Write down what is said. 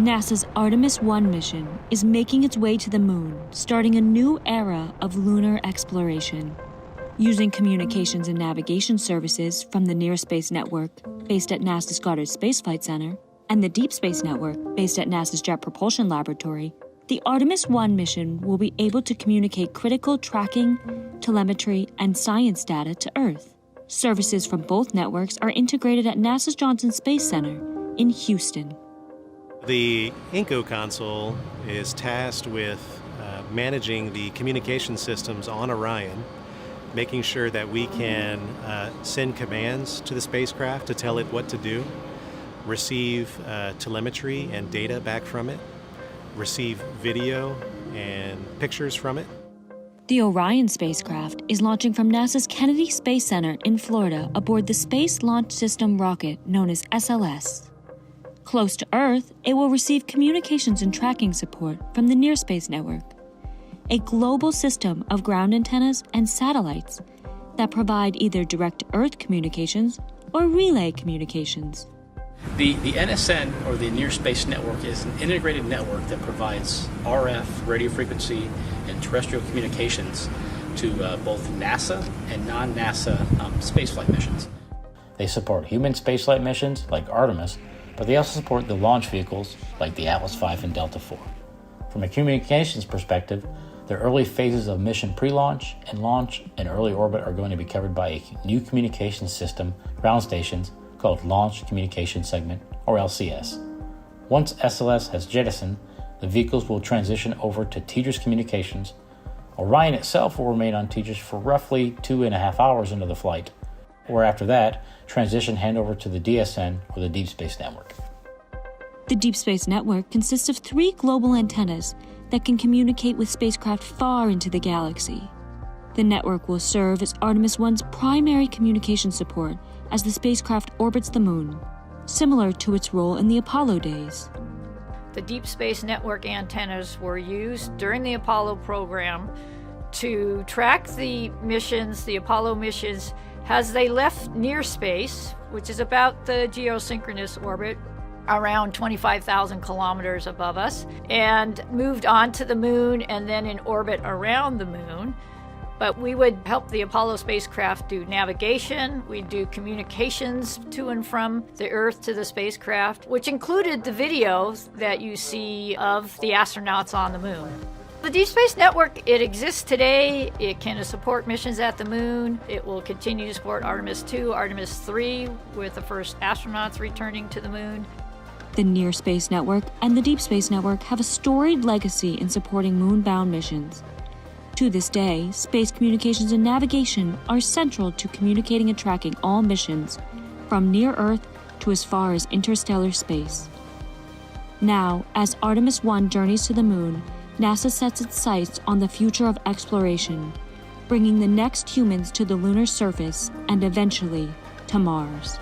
NASA's Artemis 1 mission is making its way to the moon, starting a new era of lunar exploration. Using communications and navigation services from the Near Space Network, based at NASA's Goddard Space Flight Center, and the Deep Space Network, based at NASA's Jet Propulsion Laboratory, the Artemis 1 mission will be able to communicate critical tracking, telemetry, and science data to Earth. Services from both networks are integrated at NASA's Johnson Space Center in Houston. The INCO console is tasked with managing the communication systems on Orion, making sure that we can send commands to the spacecraft to tell it what to do, receive telemetry and data back from it, receive video and pictures from it. The Orion spacecraft is launching from NASA's Kennedy Space Center in Florida aboard the Space Launch System rocket known as SLS. Close to Earth, it will receive communications and tracking support from the Near Space Network, a global system of ground antennas and satellites that provide either direct-to-Earth communications or relay communications. The NSN, or the Near Space Network, is an integrated network that provides RF, radio frequency, and terrestrial communications to both NASA and non-NASA spaceflight missions. They support human spaceflight missions like Artemis, but they also support the launch vehicles like the Atlas V and Delta IV. From a communications perspective, the early phases of mission pre-launch and launch and early orbit are going to be covered by a new communications system, ground stations, called Launch Communication Segment, or LCS. Once SLS has jettisoned, the vehicles will transition over to Tejas Communications. Orion itself will remain on Tejas for roughly 2.5 hours into the flight, or after that, transition handover to the DSN, or the Deep Space Network. The Deep Space Network consists of 3 global antennas that can communicate with spacecraft far into the galaxy. The network will serve as Artemis 1's primary communication support as the spacecraft orbits the moon, similar to its role in the Apollo days. The Deep Space Network antennas were used during the Apollo program to track the missions, the Apollo missions, as they left near space, which is about the geosynchronous orbit, around 25,000 kilometers above us, and moved on to the moon and then in orbit around the moon. But we would help the Apollo spacecraft do navigation, we'd do communications to and from the Earth to the spacecraft, which included the videos that you see of the astronauts on the moon. The Deep Space Network, it exists today. It can support missions at the moon. It will continue to support Artemis 2, Artemis 3, with the first astronauts returning to the moon. The Near Space Network and the Deep Space Network have a storied legacy in supporting moon-bound missions. To this day, space communications and navigation are central to communicating and tracking all missions, from near Earth to as far as interstellar space. Now, as Artemis 1 journeys to the moon, NASA sets its sights on the future of exploration, bringing the next humans to the lunar surface and eventually to Mars.